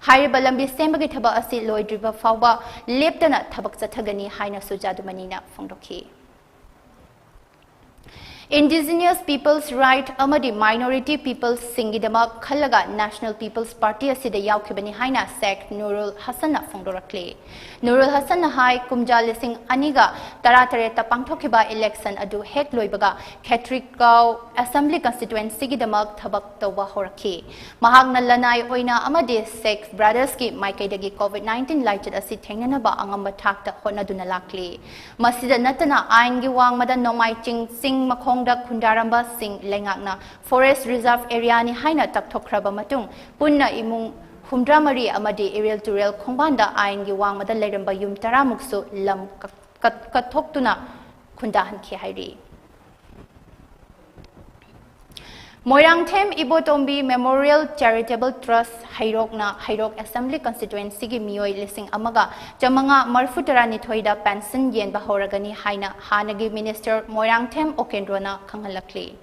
Hairiba lambi sembagi thaba ase loidriba fawba leptana thabak chathagani haina su Jadumanina fongdoki Indigenous People's Right amadi Minority People's Singidama Khalaga National People's Party asida yaukibani haina Sek Nurul Hassan na fongdorakle Nurul Hassan na hai kumja lising aniga taratareta pangthokiba election adu hek loibaga Khetrikau Assembly Constituency gi damak thabak tawba horaki mahak na lanai oina amadi Sek Brothers ki maikaidagi COVID-19 laichad asi thengnana ba angamba thakta honaduna lakli masida natana ain gi wangmada nomai ching sing makhong da Kundaramba Singh Lengakna Forest Reserve Area ni haina takthokraba matung punna imung humdramari amadi aerial to rail khongbanda ain gi wangmada leramba yum taramuksu lam kathoktuna kundahan ki hairi Moirangthem Ibotombi Memorial Charitable Trust Hairok Assembly Constituency gi mioi lising amaga jamanga marfutarani thoida pension yen bahoragani haina hanagi Minister Moirangthem Okendrona khangalakli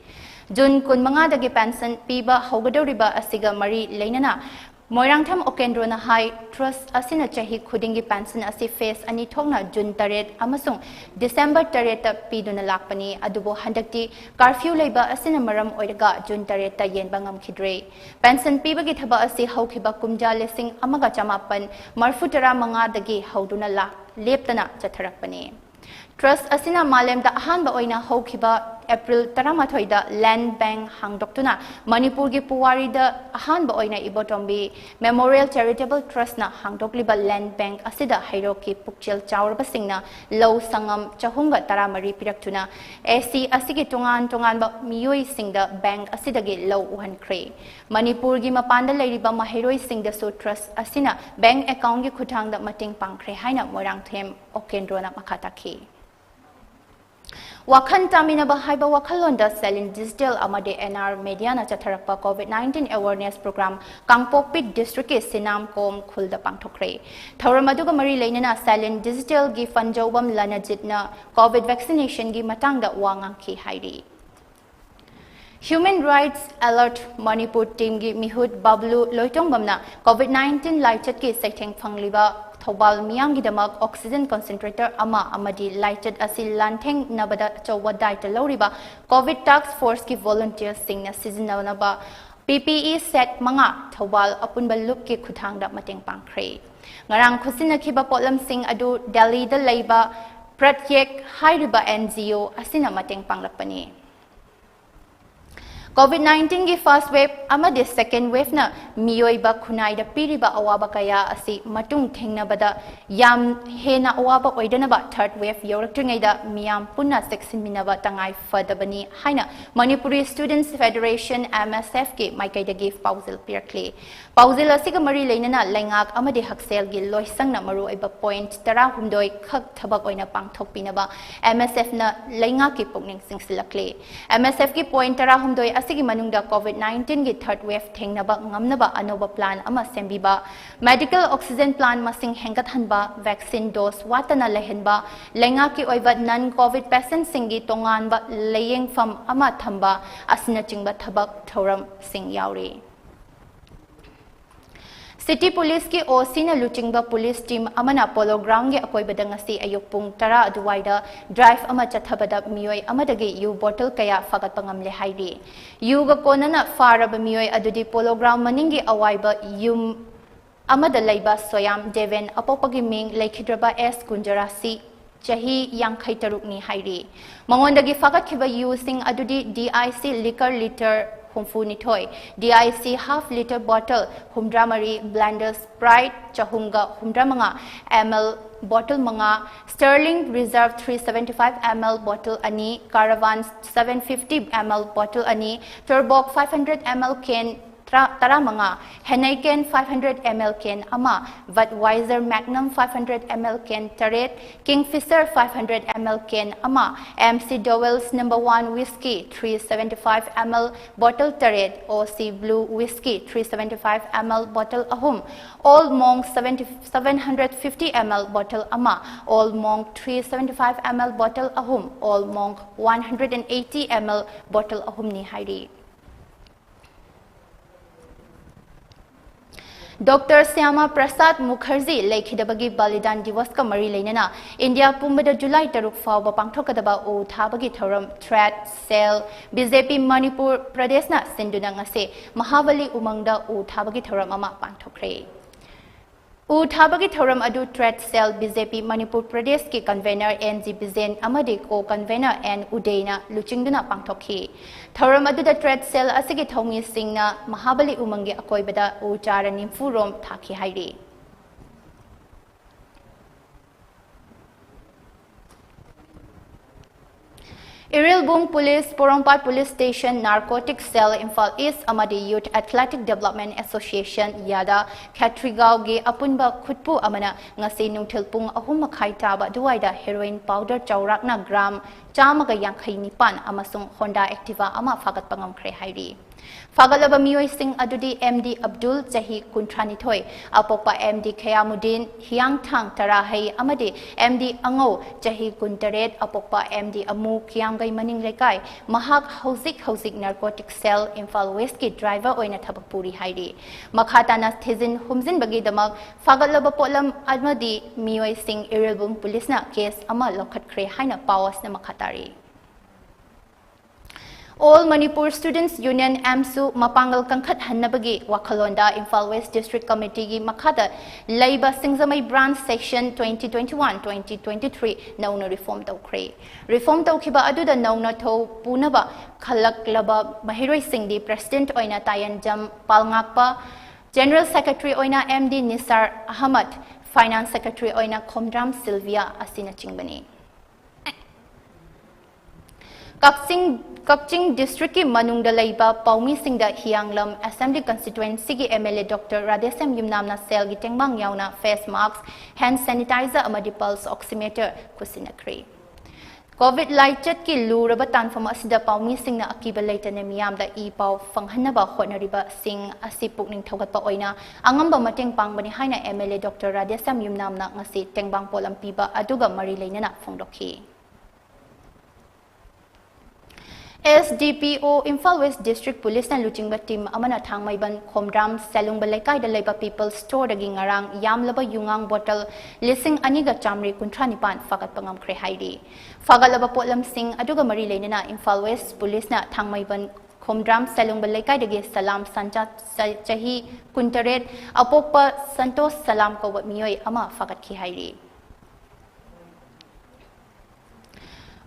Jun kunmanga dagi pension piba hogadoriba asiga mari leinana Moirangtham Okendrona High Trust asina chahi khudingi pension asi face ani thongna June 8 amasung December 8 ta piduna lakpani adubo handakti curfew leiba asina maram oiraga June 8 ta yenba ngamkhidre pension pibagi thaba asi haukiba kumja lesing amaga chamapan marfutara manga dagi hauduna la leptana chatharakpani Trust asina malem da ahanba oina haukiba April 13 da Land Bank hangdoktuna Manipur gi Puwari da ahanba oina Ibotombi Memorial Charitable Trust na hangdokliba Land Bank asida hairoki pukchel chawrba singna low sangam chahunga taramari piraktuna AC asigi tungan ba miyoi singda bank asida gi low uhan kre Manipur gi mapanda leiriba mahiroi singda so trust asina bank account gi khutang da mating pangkre haina Moirangthem Okendrona makhataki Wakhan Tamina Bahaiba Wakalonda selling digital amade NR media na chatharakpa COVID-19 awareness program Kangpokpit district ke Sinam Kom Khulda Pangthokre Thoramaduga Mari Lainana selling digital gi fanjawam lanajitna COVID vaccination gi matangda wangang ki hairi Human Rights Alert Manipur team gi Mihut Bablu Loitongbamna COVID-19 laichat ki saitheng phangliba Thobal Miyam Gidamak oxygen concentrator ama amadi lighted asil lantheng nabada chowa daita loriba COVID task force ki volunteers singna seasonal ba PPE set manga Thobal apunba loop ki khuthangda mateng pangkre ngarang khusina khiba potlam sing adu Delhi da leiba pratyek hairiba NGO asina mateng panglakpani COVID-19 की first wave amade second wave na miyoiba khunai da piriba awaba kaya asi matung thengnabada yam hena awaba oidanaba third wave yoraktringai da miyam punna section minaba tangai fadabani haina Manipuri Students Federation MSF ke maikai da give pausel pirkle pausel asiga mari leinana laingak amade haksel gi loisangna maru iba point tara humdoi khak thabak oina pangthok pinaba MSF na laingak ki pokning singsilakle MSF ki point tara humdoi asigi manungda COVID-19 ki third wave thengnaba ngamnaba anoba plan ama sembiba medical oxygen plant masing hengat hanba vaccine dose watana lehenba lenga ki oiba non covid patient singi tonganba leyeng fam ama thamba asina chingba thabak thoram sing yauri City Police ki OC na luchingba police team amana polo ground ge akoi badangasi ayuk pung tara aduwaida drive ama chathabada miyoi amadagi yu bottle kaya fagat pangamle hairi yu ga konana faraba miyoi adudi polo ground maningi awaiba yum amada laiba soyam deven apopagi ming laikhidraba S kunjarasi chahi yankhai tarukni hairi mangondagi fagat khiba yu sing adudi DIC liquor liter humfu nithoi DIC half liter bottle humdramari blender Sprite chahumga humdramanga ml bottle manga Sterling Reserve 375 ml bottle ani Caravan 750 ml bottle ani Turboc 500 ml can taramanga Heineken 500 ml can ama Budweiser Magnum 500 ml can taret Kingfisher 500 ml can ama MC Dowell's number 1 whiskey 375 ml bottle taret OC Blue whiskey 375 ml bottle ahum Old Monk 750 ml bottle ama Old Monk 375 ml bottle ahum Old Monk 180 ml bottle ahum ni hairi Dr. Syama Prasad Mukherjee Laikhidabagi Balidan Divas ka mari leinana India pumbada July taruk fawba pangthokadaba o thabagi thoram threat cell BJP Manipur Pradesh na sinduna ngase Mahabali umangda o thabagi thoram ama pangthokre U thabagi thoram adu threat cell BJP Manipur Pradesh ki convener NG Bizen amadi ko convener N Udaina luchingduna pangthokhi thoram adu da threat cell asigi thongi singna Mahabali umangi akoibada u chara nimfu rom thakhi hairi Irilbung Police, Porompat Police Station, Narcotic Cell, Imphal East, Amadi Youth Athletic Development Association, Yada, Katrigao Ge Apunba Kutpu Amana, Ngasi Nungtilpung Ahumakai Taba, Duaida, Heroin Powder, Chaurakna Gram, Chamaga Yankai Nipan, Amasung Honda Activa, Ama Fagat Pangam Kre Hairi. Fagalaba Mioy Singh Adudi MD Abdul Jahi Kuntranitoy, Apopa MD Kayamudin, Hiang Tang Tarahay Amadi, MD Ango, Jahi Kuntaret, Apopa MD Amu, Kiamgay Maning Lekai, Mahak Hosik Narcotic Cell, Imphal West Ki Driver Oina Tabapuri Hairi. Makhatana Tizin Humzin Bagidamag, Fagalaba Polam Admadi, Mioy Singh Irilbum Police na case Ama Lokat Kre Haina Pawas na Makhatari. All Manipur Students Union AMSU Mapangal Kangkhat Hannabagi Wakalonda Imphal West District Committee gi Makhada Laiba Singzamai Branch Section 2021-2023 Nauna Reform Tawkre. Reform Tawkiba Aduda Nauna Thaw Punaba Khalak Laba Mahiroi Singdi President Oina Tayan Jam Palngakpa General Secretary Oina MD Nisar Ahmad Finance Secretary Oina Komdram Sylvia Asina Chingbani. Kakching District ki Manungda Laiba Paumi Singda Hianglam Assembly Constituency ki MLA Dr. Radesam Yumnamna Sel gi Tengbang Yauna face masks, hand sanitizer amadi pulse oximeter kusinakri. COVID Lighted ki Luraba Tanfama Sida Paumi Singna Akiba Laitane Miyam da I Pau Fanghanaba Honoriba Sing Asipuk Ning Tawgat Oina Angamba Mateng Pangbani Haina MLA Dr. Radesam Yumnamna Ngasi Tengbang Polam Piba Aduga Mari Lainana Fongdokhi. SDPO Imphal West District Police na Luchingba Team Amana Thangmaiban Khomdram Salung Balaikai da Laiba People Store dagi ngarang yamlaba yungang bottle lising aniga chamri kuntranipan fagat pangam kre hairi. Fagalaba potlam sing aduga mari lainana Imphal West Police na Thangmaiban Khomdram Salung Balaikai dagi Salam Sancha Chahi Kuntaret Apokpa Santos Salam Kawat Miyoi Ama fagat ki hairi.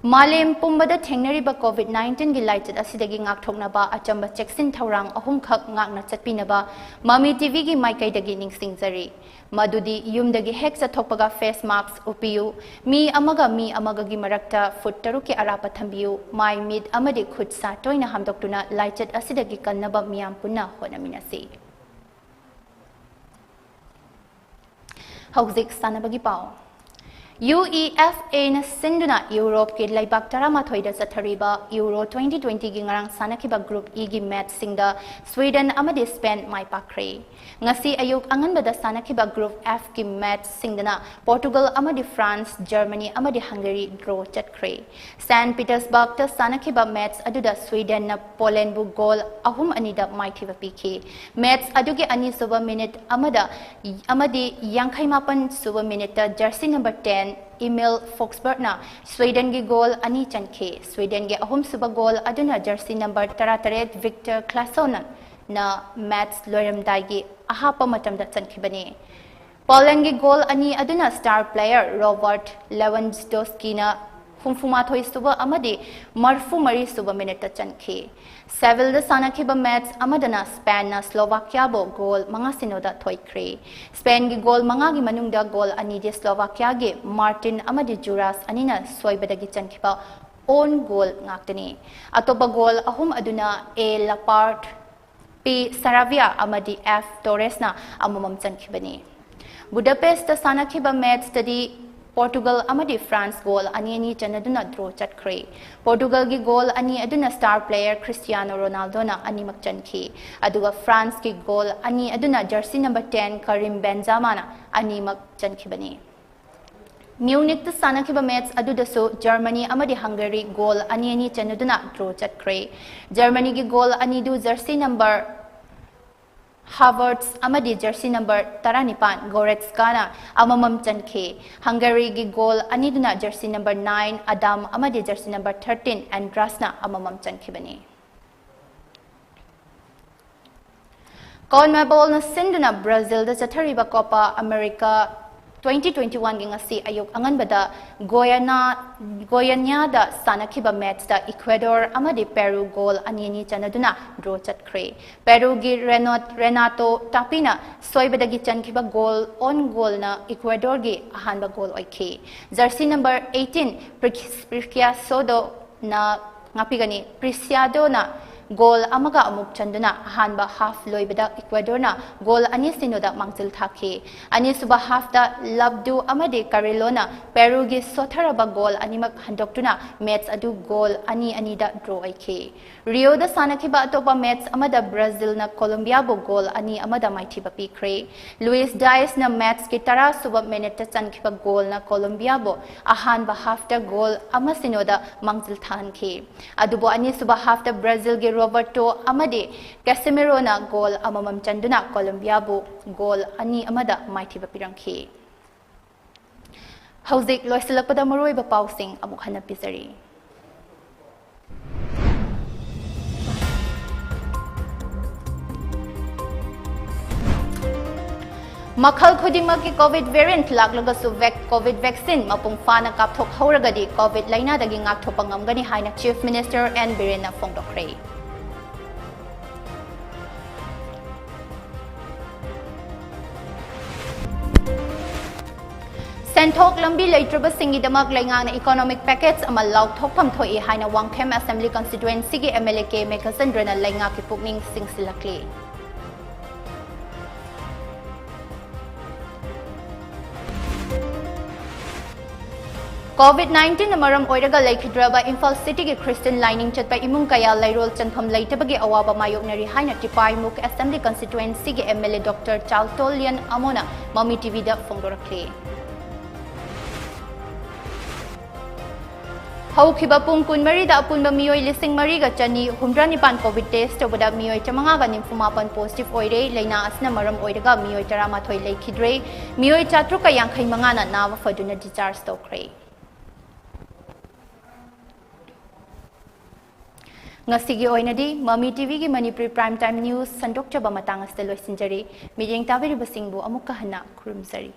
Malem pumbada thengnariba COVID-19 gi laichit asidagi ngakthoknaba achamba cheksin thaurang ahum khak ngakna chatpinaba Mami TV gi maikai ningsingjari madudi yumdagi hek chathokpaga face mask upiyu mi amaga gi marakta foot taruki arapa thambiyu mai mid amadi khut sa toina hamdoktuna laichit asidagi kannaba miyam punna honaminasi Hauzik sanabagi pao UEFA na sinduna Europe ke laibak tarama thoida chathariba Euro 2020 gi ngarang sanakiba group E gi match singda Sweden amadi Spain mai pakre ngasi ayuk anganbada sanakiba group F gi match singdana Portugal amadi France Germany amadi Hungary draw chatkre St Petersburg ta sanakiba match aduda Sweden na Poland bu goal ahum anida mai thiba pk match adugi ani suba minute amadi yankhai mapan suba minute ta jersey number 10 Emil Foxberg na Sweden gi goal ani chankhe Sweden gi ahum suba goal aduna jersey number 38 Victor Claesson na match loiramdai gi ahapa matamda chankhibani Poland gi goal ani aduna star player Robert Lewandowski na Fumfuma thoi suba amadi marfu mari suba minute chankhe Seville the sanakiba match amadana Spain na Slovakia bo goal mga sinoda thoikre Spain gi goal mga gi manungda goal ani de Slovakia gi Martin amadi Juras anina soibadagi chankhiba own goal ngaktani atoba goal ahum aduna A Lapart P Saravia amadi F Torres na amumam chankhibani Budapest the sanakiba match study Portugal amadi France goal ani chanaduna draw chatkre Portugal gi goal ani aduna star player Cristiano Ronaldo na ani makchankhi aduga France gi goal ani aduna jersey number 10 Karim Benzema na ani makchankhi bani Munich the sanakiba match aduda so Germany amadi Hungary goal ani chanaduna draw chatkre Germany gi goal ani du jersey number Havertz amadi jersey number 19 Goretzka na amamam chankhe Hungary gi goal aniduna jersey number 9 Adam amadi jersey number 13 Andras na amamam chankhe bani CONMEBOL na sinduna Brazil da chathariba Copa America 2021 gi ngasi ayuk anganbada Goiânia da sanakiba match da Ecuador amadi Peru goal ani chanaduna draw chatkre Peru gi Renato Tapina soibadagi chankiba goal on goal na Ecuador gi ahanba goal oike jersey number 18 Preciado na goal amaga amuk chanduna ahanba half loibada Ecuador na goal ani sinoda mangtil thakhe ani suba half da Labdu amade Carolina Peru gi sotharaba goal animak handoktuna match adu goal ani da draw aike Rio da sanakiba atopa match amada Brazil na Colombia bo goal ani amada maithiba pikre Luis Diaz na match ki tara suba minute ta chankiba goal na Colombia bo ahanba half da goal ama sinoda mangtil thankhe adubo ani suba half da Brazil gi Roberto amade Casemiro na goal amamam chanduna Colombia bu goal ani amada maithiba pirangkhi Hauzik loisilakpada maroiba pausing amuk hanap pisari Makhal khudimaki COVID variant laglagasu COVID vaccine mapung fana kapthok hauragadi COVID laina dagi ngakthop ngamgani haina Chief Minister N Birena phongdokre Senthok lambi leitraba singi damak laingang na economic package amal lauk thokpham thoi haina Wangkhem Assembly constituency gi MLA ke Mekasandra na lainga ki pukning singsilakli COVID-19 na maram oiraga laikhidraba Imphal City ki Christian lining chatpa imung kaya lairol chanpham leitabagi awaba mayoknari haina Tipai Muk Assembly constituency ki MLA Dr. Chaltolian Amona Mami TV da phongdorakli Haukiba pung kunmari da apunba miyoi lising mariga chani humdranipan COVID test obada miyoi chamanga ga nimfumapan positive oire laina asna maram oiraga miyoi tarama thoi leikhidre miyoi chatruka yankhai manga na nawa faduna discharge tokre Ngasigi oinadi Mami TV gi Manipuri Prime Time News sandok chaba matang asta loisinjari mijeng tabiri basingbu amukka hana kurumsari